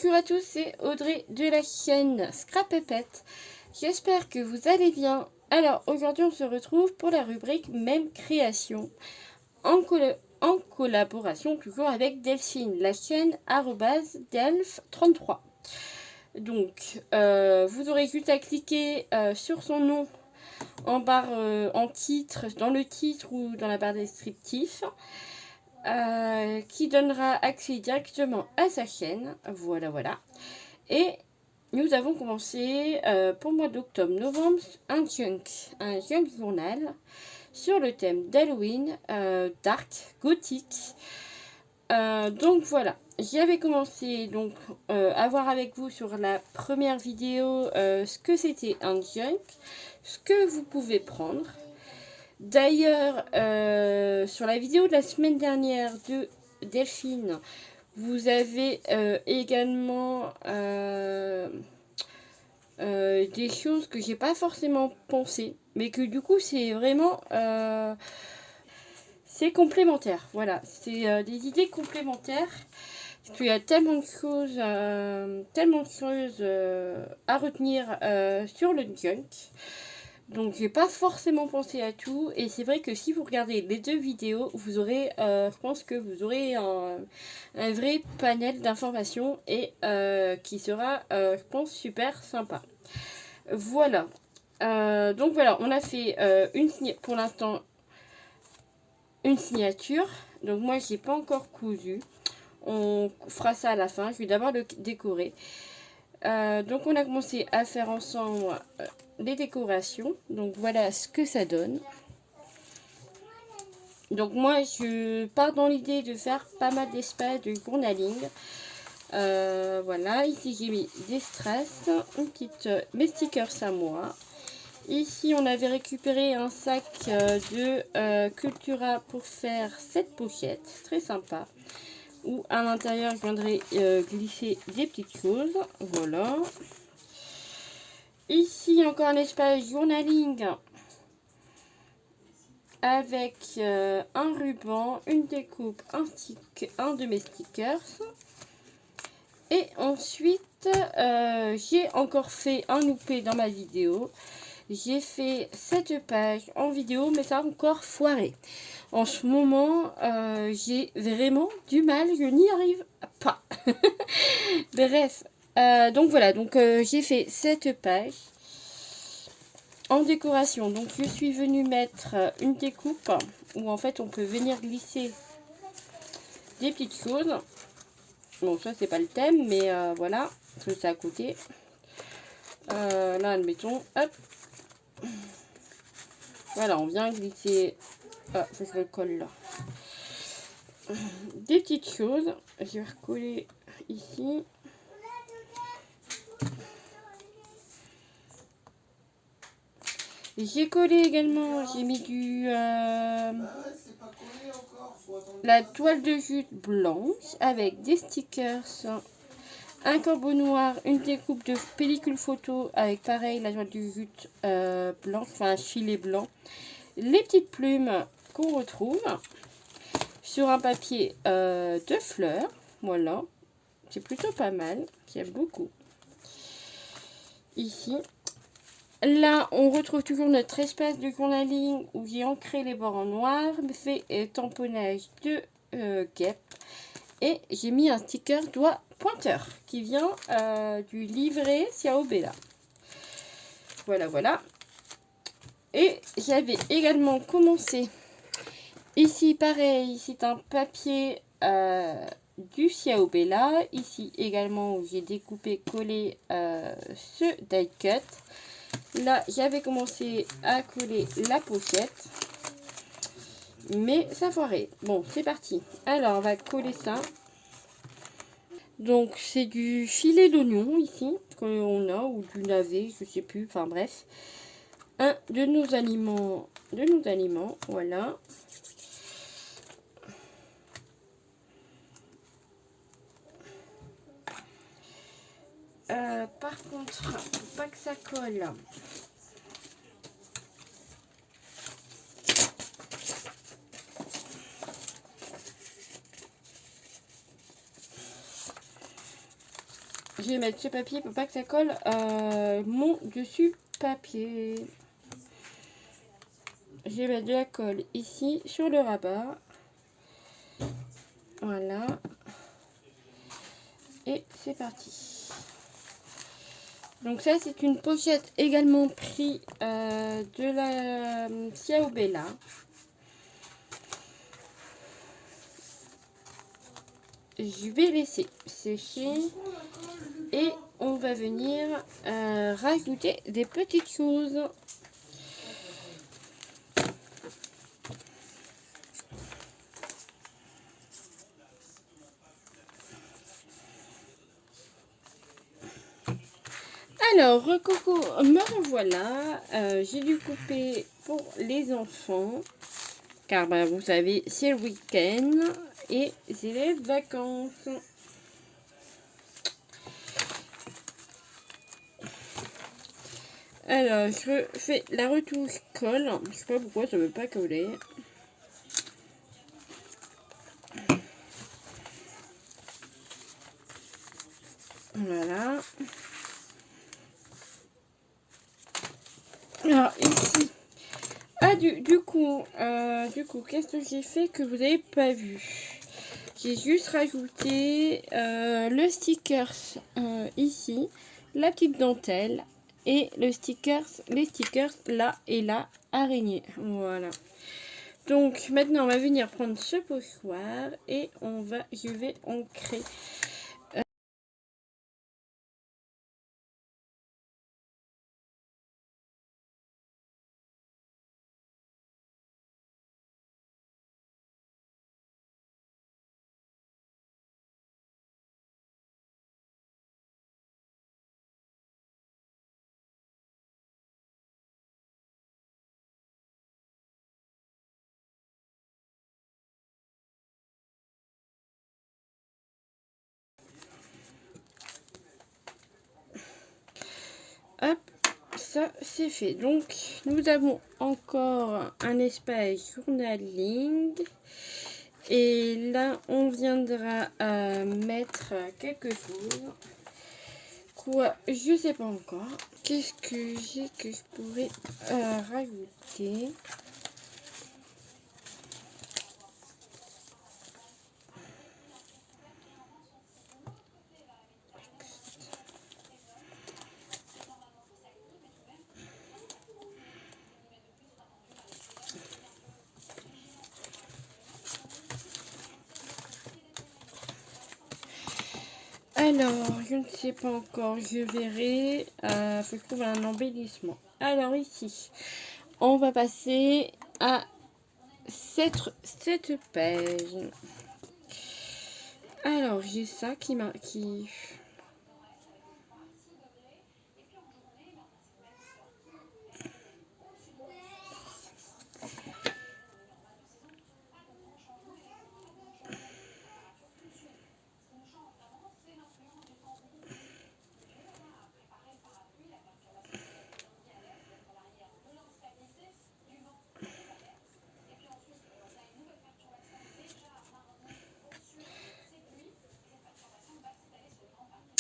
Bonjour à tous, c'est Audrey de la chaîne Scrapépette. J'espère que vous allez bien. Alors aujourd'hui on se retrouve pour la rubrique Même Création en collaboration toujours avec Delphine, la chaîne @delph33. Donc vous aurez juste à cliquer sur son nom en barre en titre, dans le titre ou dans la barre descriptive. Qui donnera accès directement à sa chaîne. Voilà. Et nous avons commencé pour le mois d'octobre-novembre un junk journal sur le thème d'Halloween, dark, gothique. Donc voilà, j'avais commencé donc à voir avec vous sur la première vidéo ce que c'était un junk, ce que vous pouvez prendre. D'ailleurs, sur la vidéo de la semaine dernière de Delphine, vous avez également des choses que j'ai pas forcément pensé, mais que du coup c'est vraiment c'est complémentaire. Voilà, c'est des idées complémentaires. Parce qu'il y a tellement de choses à retenir sur le junk. Donc j'ai pas forcément pensé à tout, et c'est vrai que si vous regardez les deux vidéos, vous aurez, je pense que vous aurez un vrai panel d'informations et qui sera, je pense, super sympa. Voilà. Donc voilà, on a fait pour l'instant une signature. Donc moi j'ai pas encore cousu. On fera ça à la fin. Je vais d'abord le décorer. Donc on a commencé à faire ensemble les décorations. Donc voilà ce que ça donne. Donc moi je pars dans l'idée de faire pas mal d'espace de journaling. Voilà, ici j'ai mis des strass, mes stickers à moi. Ici on avait récupéré un sac de Cultura pour faire cette pochette, très sympa. Où à l'intérieur je viendrai glisser des petites choses. Voilà. Ici encore un espace journaling avec un ruban, une découpe, un de mes stickers. Et ensuite j'ai encore fait un loupé dans ma vidéo. J'ai fait cette page en vidéo, mais ça a encore foiré. En ce moment, j'ai vraiment du mal, je n'y arrive pas. Bref, donc voilà, donc j'ai fait cette page en décoration. Donc je suis venue mettre une découpe où en fait on peut venir glisser des petites choses. Bon, ça c'est pas le thème, mais voilà, parce que c'est à côté. Là, admettons, hop. Voilà, on vient glisser. Ah, ça c'est le col là. Des petites choses. Je vais recoller ici. J'ai collé également, j'ai mis la toile de jute blanche avec des stickers, un corbeau noir, une découpe de pellicule photo avec pareil la toile de jute blanche, enfin un filet blanc, les petites plumes qu'on retrouve sur un papier de fleurs. Voilà, c'est plutôt pas mal, j'aime beaucoup. Ici. Là, on retrouve toujours notre espace de journaling où j'ai ancré les bords en noir, fait tamponnage de guêpe. Et j'ai mis un sticker doigt pointeur qui vient du livret Xiao Bella. Voilà. Et j'avais également commencé, ici pareil, c'est un papier du Xiao Bella. Ici également où j'ai découpé, collé ce die cut. Là, j'avais commencé à coller la pochette, mais ça foirait. Bon, c'est parti. Alors, on va coller ça. Donc, c'est du filet d'oignon ici, qu'on a, ou du navet, je sais plus, enfin bref. Un de nos aliments, voilà. Par contre, faut pas que ça colle. Je vais mettre ce papier pour pas que ça colle mon dessus papier. Je vais mettre de la colle ici sur le rabat. Voilà. Et c'est parti. Donc ça c'est une pochette également pris de la Ciao Bella. Je vais laisser sécher et on va venir rajouter des petites choses. Alors, coucou, me revoilà. J'ai dû couper pour les enfants. Car bah, vous savez, c'est le week-end et c'est les vacances. Alors, je fais la retouche colle. Je sais pas pourquoi ça veut pas coller. Voilà. Alors, ici. Ah, du coup, qu'est-ce que j'ai fait que vous n'avez pas vu? J'ai juste rajouté le sticker ici, la petite dentelle et les stickers là et là, araignée. Voilà. Donc maintenant on va venir prendre ce pochoir et je vais ancrer. Hop, ça c'est fait. Donc nous avons encore un espace journaling. Et là, on viendra mettre quelque chose. Quoi? Je sais pas encore. Qu'est-ce que j'ai que je pourrais rajouter? Alors, je ne sais pas encore, je verrai. Faut que je trouve un embellissement. Alors ici, on va passer à cette page. Alors, j'ai ça qui m'a...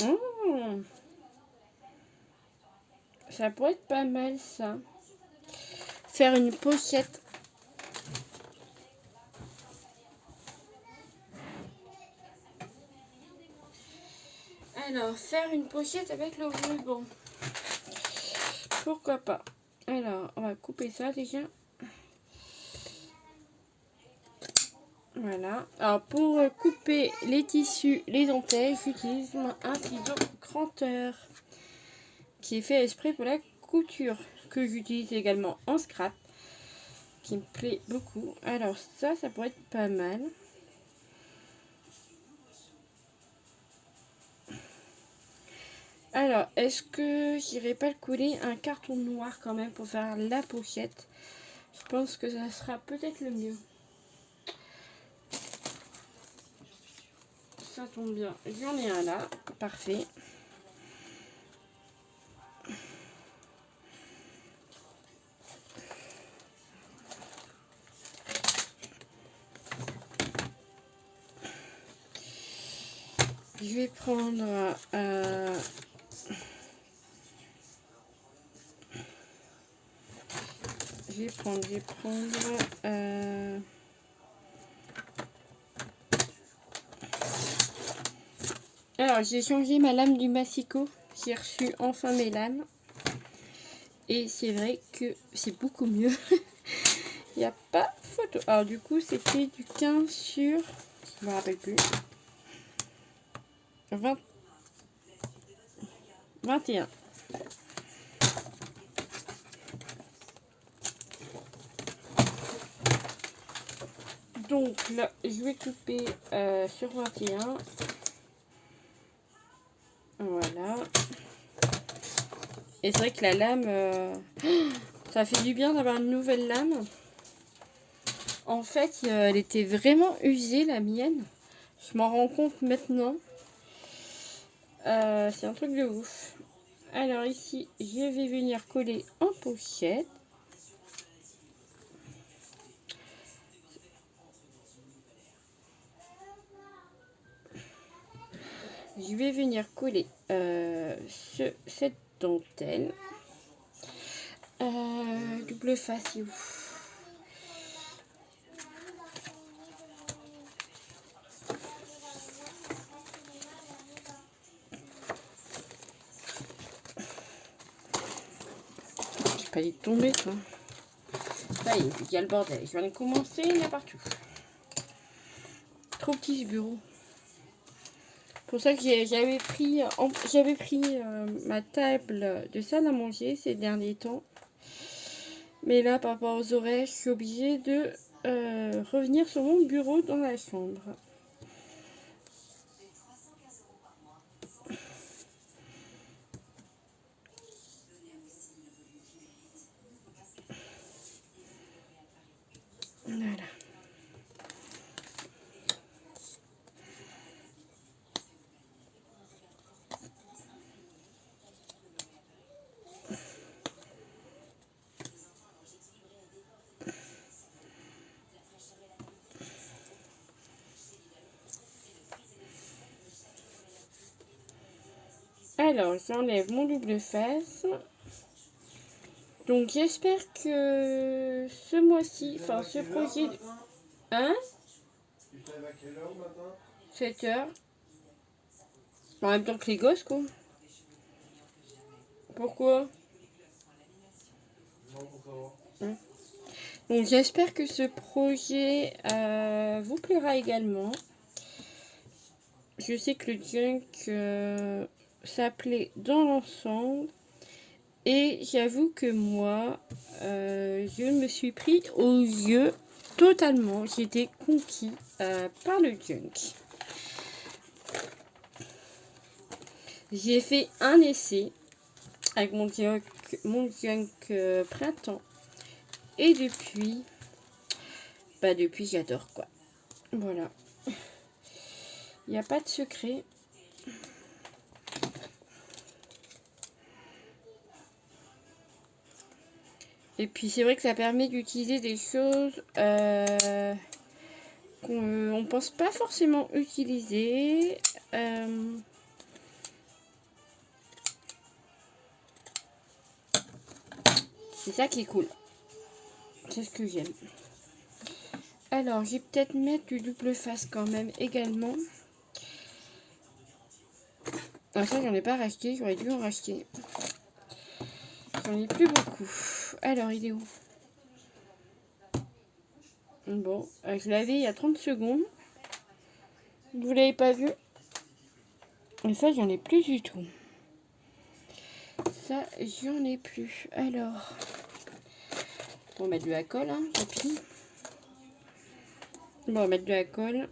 Oh, ça pourrait être pas mal ça. Faire une pochette. Alors, faire une pochette avec le ruban. Pourquoi pas? Alors, on va couper ça déjà. Voilà. Alors, pour couper les tissus, les dentelles, j'utilise un ciseau cranteur qui est fait exprès pour la couture, que j'utilise également en scrap, qui me plaît beaucoup. Alors ça pourrait être pas mal. Alors, est-ce que j'irai pas le coller un carton noir quand même pour faire la pochette? Je pense que ça sera peut-être le mieux. Ça tombe bien, j'en ai un là, parfait. Je vais prendre alors j'ai changé ma lame du Massico. J'ai reçu enfin mes lames. Et c'est vrai que c'est beaucoup mieux. Il n'y a pas photo. Alors du coup c'était du 15 sur... Je me rappelle plus. 21. Donc là, je vais couper sur 21. Voilà. Et c'est vrai que la lame, ça fait du bien d'avoir une nouvelle lame. En fait, elle était vraiment usée, la mienne. Je m'en rends compte maintenant. C'est un truc de ouf. Alors ici, je vais venir coller en pochette. Je vais venir coller cette dentelle. Double face, c'est ouf. J'ai pas dit de tomber, toi. Ça y est, il y a le bordel. Je viens de commencer, il y a partout. Trop petit ce bureau. Pour ça que j'avais pris ma table de salle à manger ces derniers temps. Mais là, par rapport aux horaires, je suis obligée de revenir sur mon bureau dans la chambre. Voilà. Alors, j'enlève mon double face. Donc, j'espère que ce mois-ci, enfin ce projet... Hein? Tu te lèves à quelle heure le matin? 7 heures. En même temps que les gosses, quoi. Pourquoi? Non, pour savoir. Donc, j'espère que ce projet vous plaira également. Je sais que le junk s'appelait dans l'ensemble. Et j'avoue que moi, je me suis pris au jeu totalement. J'étais conquis par le junk. J'ai fait un essai avec mon junk printemps. Et depuis, depuis j'adore quoi. Voilà. Il n'y a pas de secret. Et puis c'est vrai que ça permet d'utiliser des choses qu'on ne pense pas forcément utiliser. C'est ça qui est cool. C'est ce que j'aime. Alors, je vais peut-être mettre du double face quand même également. Ah, ça, j'en ai pas racheté. J'aurais dû en racheter. J'en ai plus beaucoup. Alors, il est où? Bon, je l'avais il y a 30 secondes. Vous l'avez pas vu? Et ça, j'en ai plus du tout. Ça, j'en ai plus. Alors, on va mettre de la colle, hein, tant pis. Bon, on va mettre de la colle.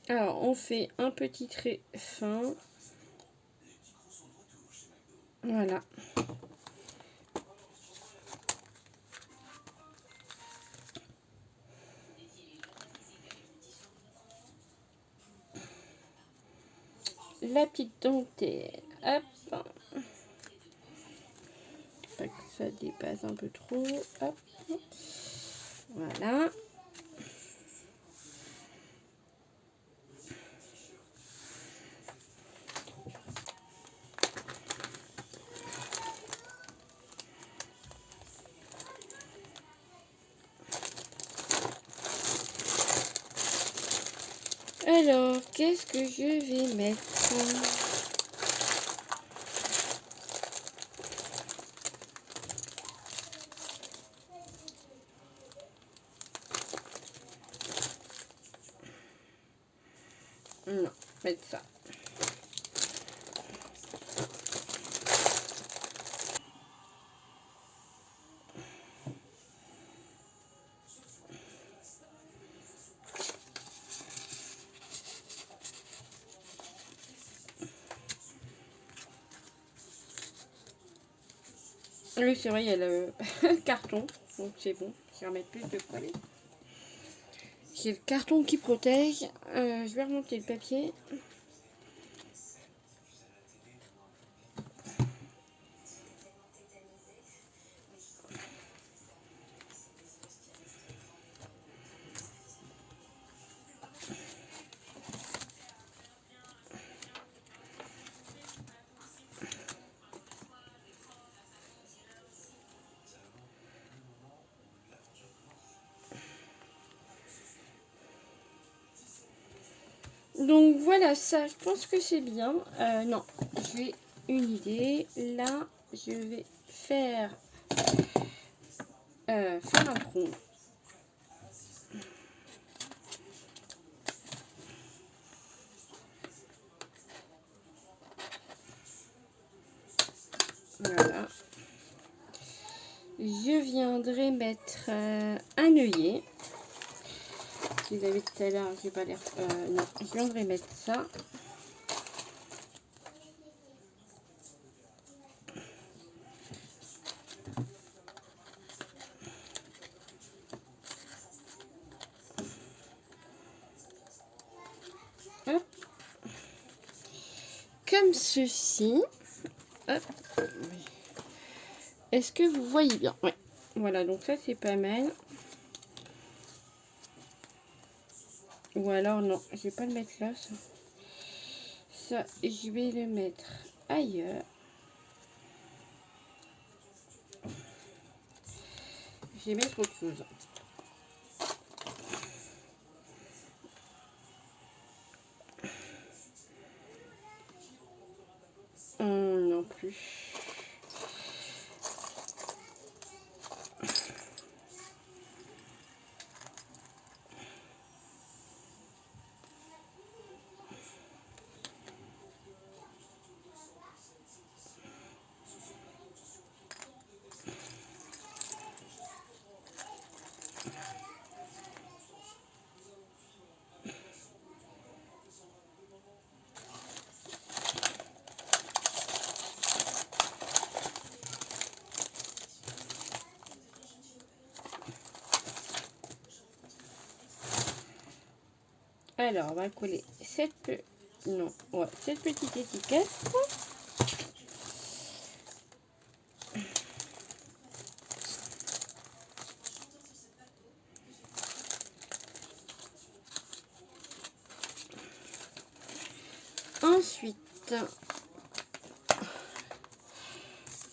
Alors, on fait un petit trait fin. Voilà. La petite dentelle. Hop. Pas que ça dépasse un peu trop. Hop. Voilà. Alors, qu'est-ce que je vais mettre? Non, mettre ça. Oui, c'est vrai, il y a le carton, donc c'est bon. Je vais remettre plus de colle. J'ai le carton qui protège. Je vais remonter le papier. Donc voilà, ça, je pense que c'est bien. Non, j'ai une idée. Là, je vais faire un tronc. Voilà. Je viendrai mettre un œillet. Si vous avez tout à l'heure, j'ai pas l'air. Non, je viendrai mettre ça. Hop. Comme ceci. Hop. Est-ce que vous voyez bien? Ouais. Voilà, donc ça c'est pas mal. Ou alors non, je vais pas le mettre là. Ça, je vais le mettre ailleurs. Je vais mettre autre chose. Non plus. Alors, on va coller cette petite étiquette. Ensuite,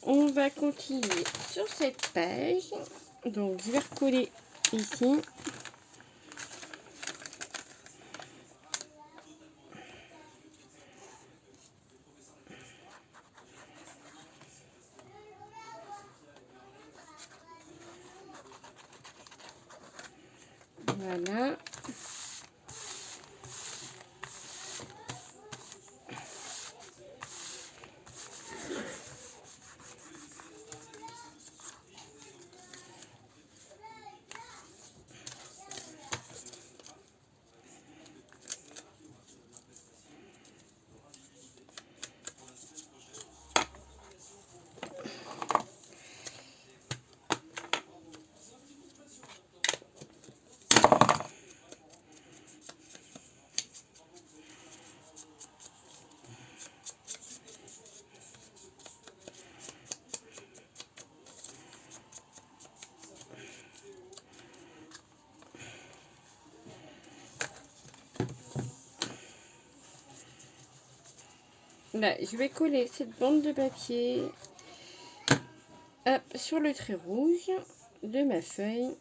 on va continuer sur cette page. Donc, je vais recoller ici. Voilà. Là, je vais coller cette bande de papier sur le trait rouge de ma feuille.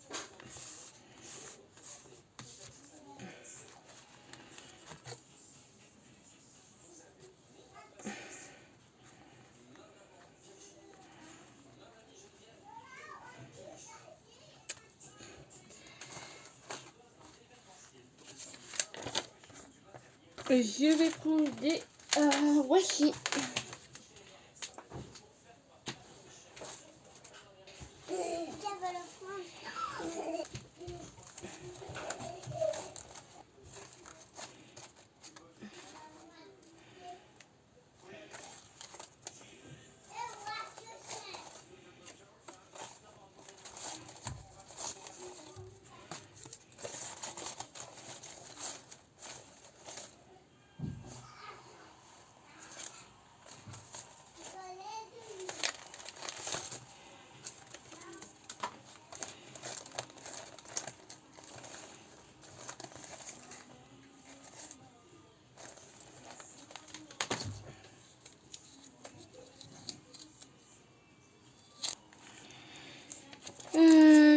Je vais prendre des washi.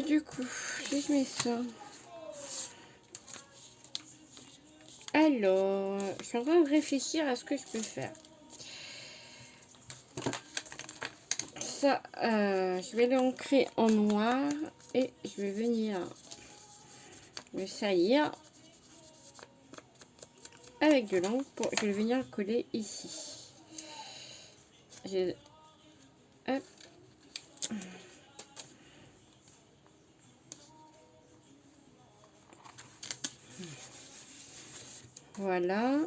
Du coup, je mets ça. Alors, je suis en train de réfléchir à ce que je peux faire. Ça, je vais l'ancrer en noir et je vais venir le saillir avec de l'encre. Je vais venir le coller ici. Hop. Voilà.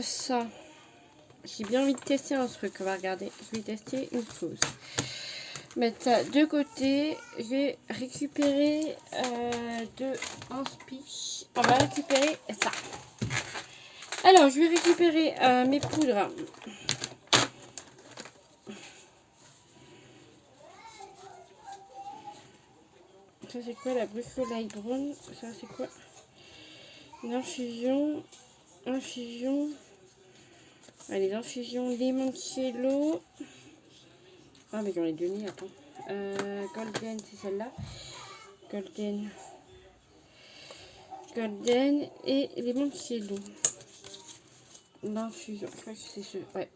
Ça. J'ai bien envie de tester un truc. On va regarder. Je vais tester une chose. Mettre ça de côté. Je vais récupérer un speech. On va récupérer ça. Alors, je vais récupérer mes poudres. Ça, c'est quoi la Brucoli Brown? Ça, c'est quoi? Une infusion. Infusion. Allez, infusion limoncello. Ah, mais j'en ai donné, attends. Golden, c'est celle-là. Golden. Golden et limoncello. L'infusion. Je crois que c'est ce. Ouais.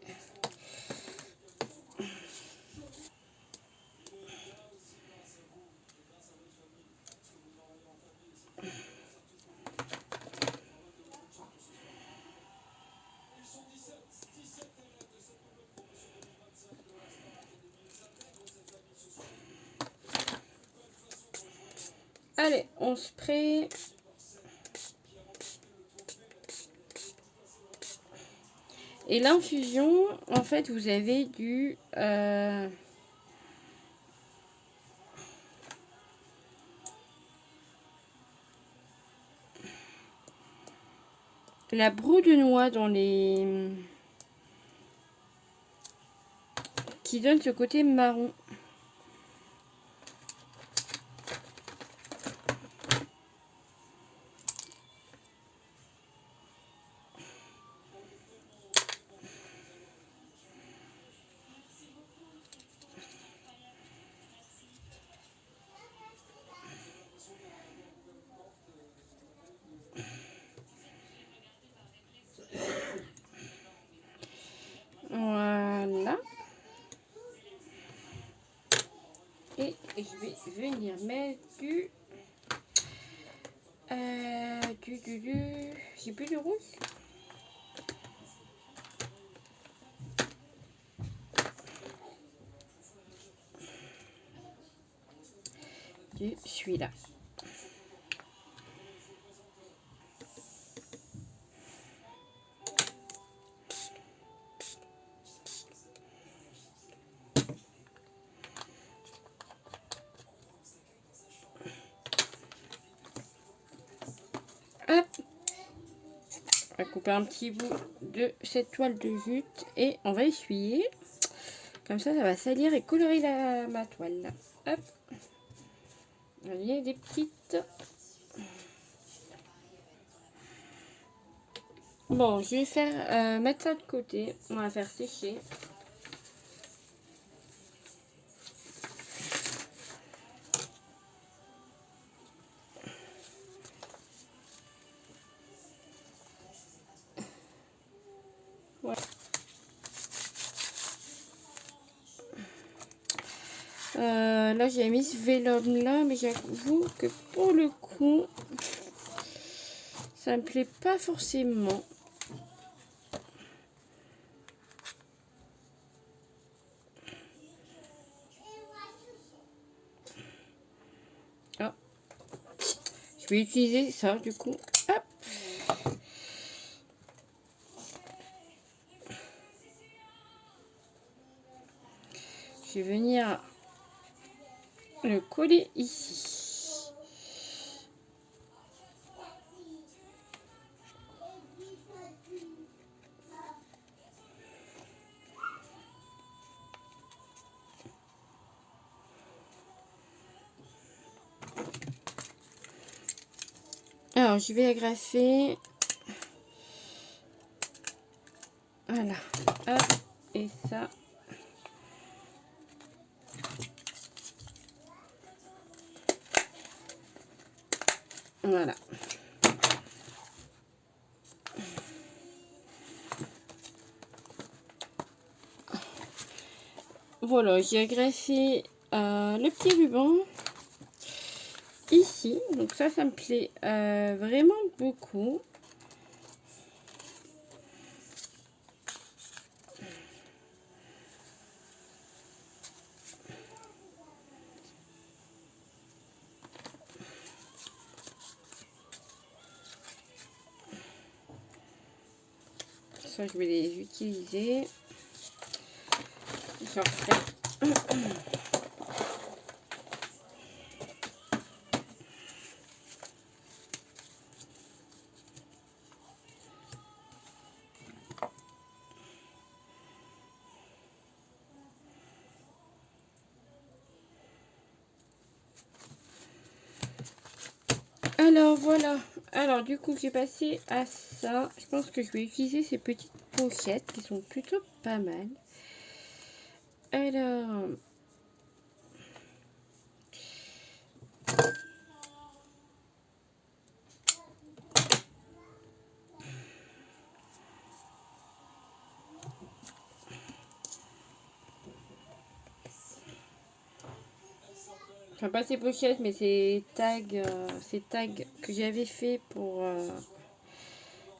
Allez, on spray. Et l'infusion, en fait, vous avez du... la broue de noix dans les... qui donne ce côté marron. Voilà. Et je vais venir mettre du... J'ai plus de rouge. Du celui-là. Hop. On va couper un petit bout de cette toile de jute et on va essuyer. Comme ça va salir et colorer ma toile. Hop. Il y a des petites. Bon, je vais faire mettre ça de côté. On va faire sécher. Voilà. Là, j'ai mis ce vélum là, mais j'avoue que pour le coup, ça me plaît pas forcément. Ah, je vais utiliser ça du coup. Hop. Je vais venir le coller ici. Alors, je vais agrafer. Voilà. Hop. Et ça. Voilà. Voilà, j'ai agrafé le petit ruban ici. Donc ça me plaît vraiment beaucoup. Ça, je vais les utiliser. Genre ça. Alors voilà, alors du coup j'ai passé à ça. Je pense que je vais utiliser ces petites pochettes qui sont plutôt pas mal. Alors enfin pas ces pochettes mais ces tags que j'avais fait pour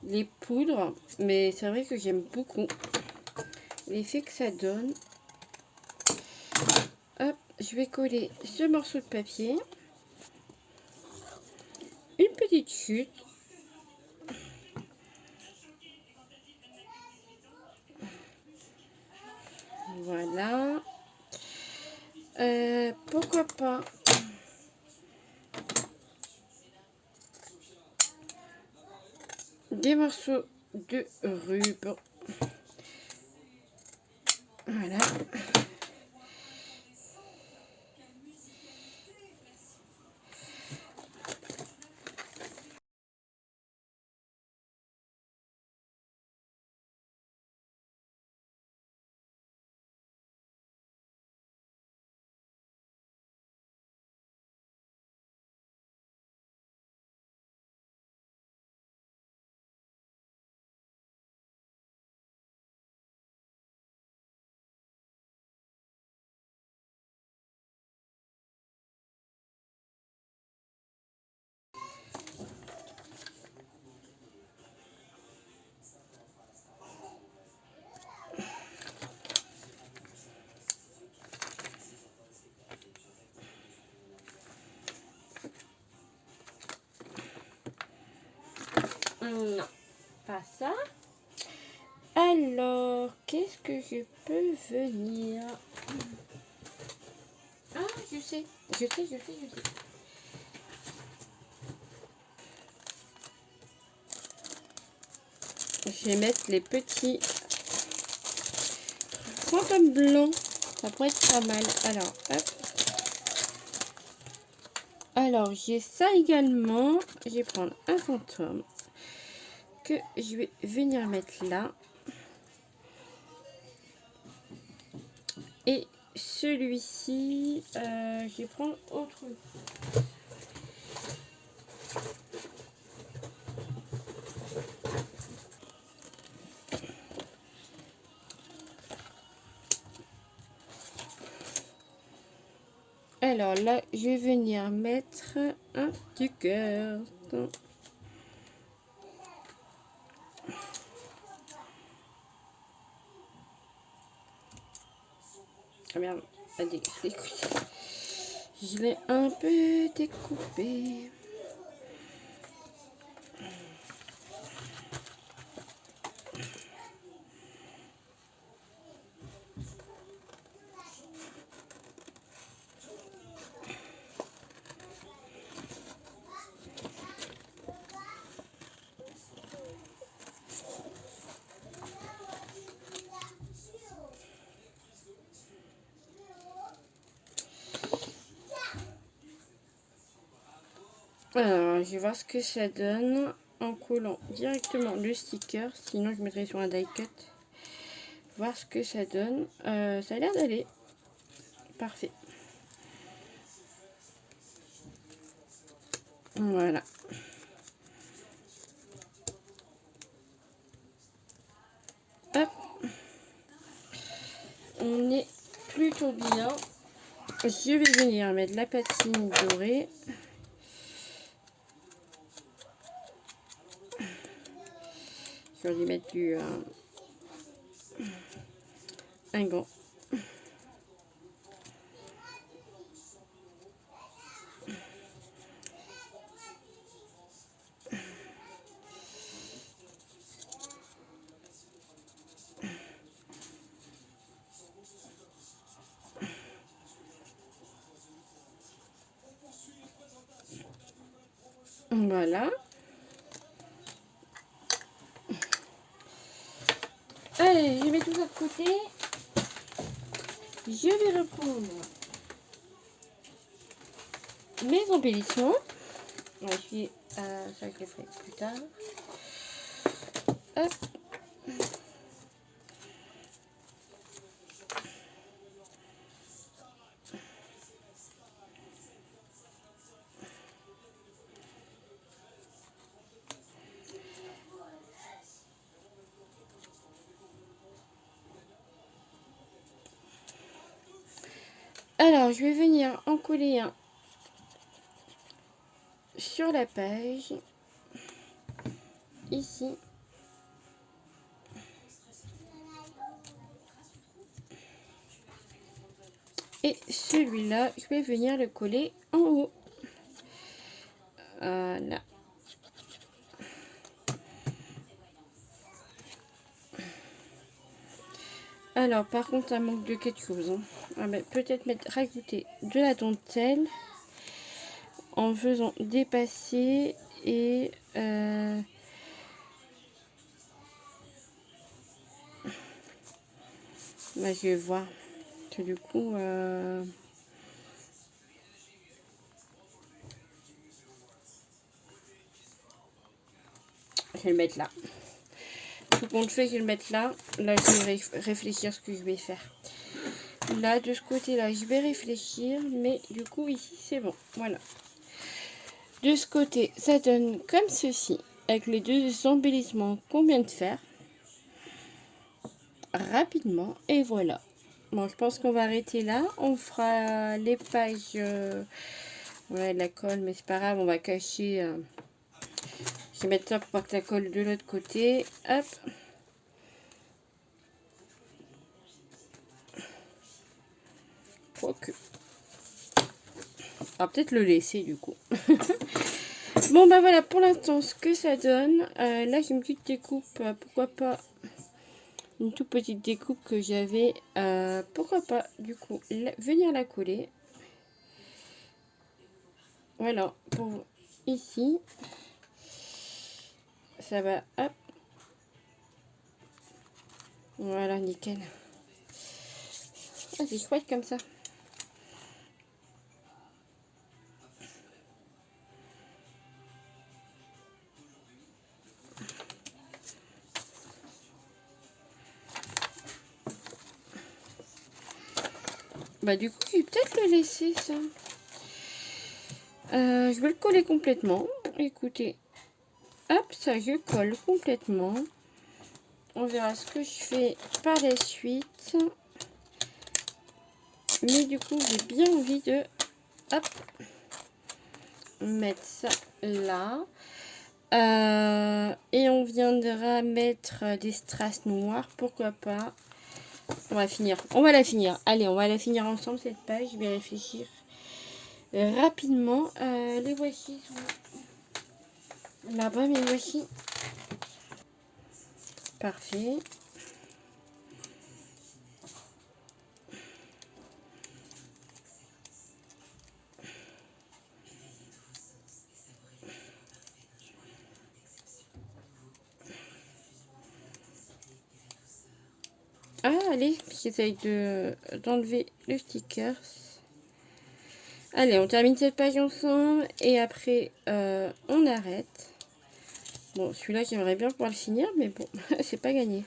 les poudres. Mais c'est vrai que j'aime beaucoup l'effet que ça donne. Hop, je vais coller ce morceau de papier. Une petite chute. Voilà. Pourquoi pas des morceaux de ruban. Voilà. Non, pas ça. Alors, qu'est-ce que je peux venir... Ah, je sais. Je vais mettre les petits fantômes blancs. Ça pourrait être pas mal. Alors, hop. Alors, j'ai ça également. Je vais prendre un fantôme que je vais venir mettre là. Et celui-ci, je vais prendre autre. Alors là, je vais venir mettre un petit cœur. Ah merde, je l'ai un peu découpé. Alors, je vais voir ce que ça donne en collant directement le sticker. Sinon, je mettrai sur un die cut. Voir ce que ça donne. Ça a l'air d'aller. Parfait. Voilà. Hop. On est plutôt bien. Je vais venir mettre la patine dorée. Je vais lui mettre un gant. Voilà. Allez, je mets tout ça de côté. Je vais reprendre mes embellissements. Ça, je les ferai plus tard. Hop. Alors, je vais venir en coller un sur la page, ici. Et celui-là, je vais venir le coller en haut. Voilà. Alors, par contre, ça manque de quelque chose. Hein. Ah ben, peut-être rajouter de la dentelle en faisant dépasser et bah, je vais voir que du coup je vais le mettre là. Tout compte fait, je vais le mettre là. Là, je vais réfléchir ce que je vais faire. Là, de ce côté-là, je vais réfléchir, mais du coup, ici, c'est bon. Voilà. De ce côté, ça donne comme ceci, avec les deux embellissements qu'on vient de faire. Rapidement, et voilà. Bon, je pense qu'on va arrêter là. On fera les pages... ouais, la colle, mais c'est pas grave, on va cacher... je vais mettre ça pour pas que la colle de l'autre côté. Hop. Quoique. On va peut-être le laisser du coup. Bon, bah voilà, pour l'instant, ce que ça donne. Là, j'ai une petite découpe. Pourquoi pas une toute petite découpe que j'avais. Pourquoi pas, du coup, venir la coller. Voilà, pour ici. Ça va, hop. Voilà, nickel. Ah, c'est chouette comme ça. Bah du coup, je vais peut-être le laisser ça. Je vais le coller complètement. Écoutez. Hop, ça je colle complètement. On verra ce que je fais par la suite. Mais du coup, j'ai bien envie de hop, mettre ça là. Et on viendra mettre des strass noires. Pourquoi pas. On va finir. On va la finir. Allez, on va la finir ensemble cette page. Je vais réfléchir rapidement. Les voici sont là-bas, mais voici. Parfait. Ah, allez, j'essaye d'enlever le sticker. Allez, on termine cette page ensemble et après, on arrête. Bon, celui-là, j'aimerais bien pouvoir le finir, mais bon, c'est pas gagné.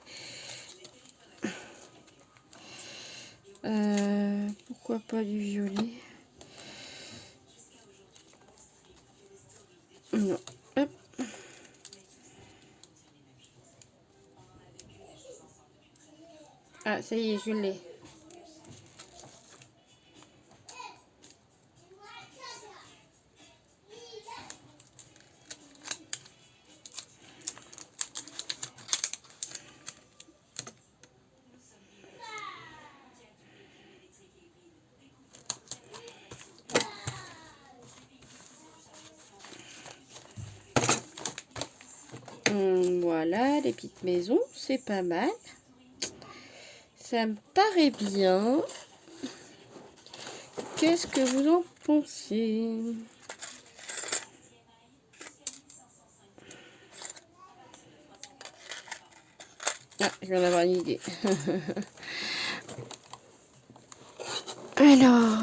Pourquoi pas du violet? Non. Hop. Ah, ça y est, je l'ai. Voilà, les petites maisons, c'est pas mal. Ça me paraît bien. Qu'est-ce que vous en pensez? Ah, je viens d'avoir une idée. Alors...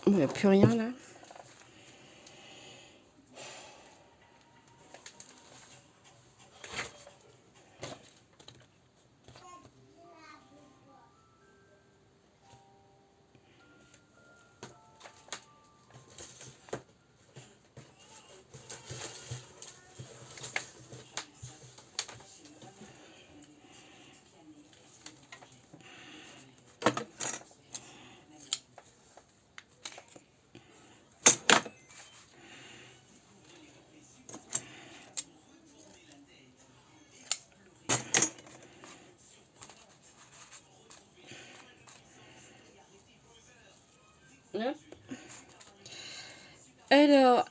Il n'y a plus rien là. Hop. Alors,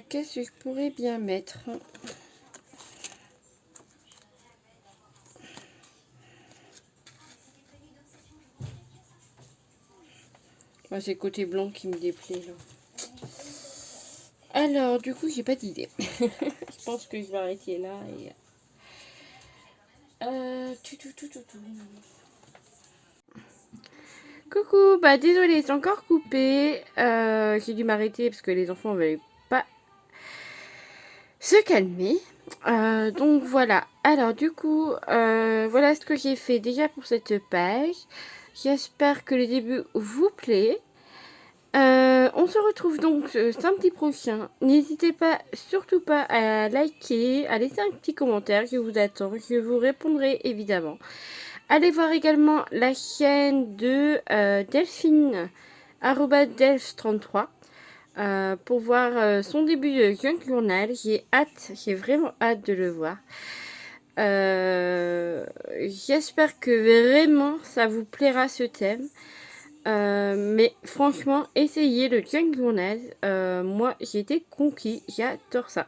qu'est-ce que je pourrais bien mettre? Oh, c'est le côté blanc qui me déplaît là. Alors, du coup, j'ai pas d'idée. Je pense que je vais arrêter là et... Coucou, bah désolé, c'est encore coupé. J'ai dû m'arrêter parce que les enfants ne veulent pas se calmer. Donc voilà. Alors du coup, voilà ce que j'ai fait déjà pour cette page. J'espère que le début vous plaît. On se retrouve donc samedi prochain. N'hésitez pas, surtout pas à liker, à laisser un petit commentaire. Je vous attends. Je vous répondrai évidemment. Allez voir également la chaîne de Delphine, @delph33, pour voir son début de Junk Journal. J'ai vraiment hâte de le voir. J'espère que vraiment ça vous plaira ce thème. Mais franchement, essayez le Junk Journal. Moi, j'ai été conquis. J'adore ça.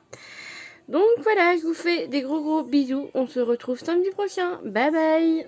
Donc voilà, je vous fais des gros bisous. On se retrouve samedi prochain. Bye bye.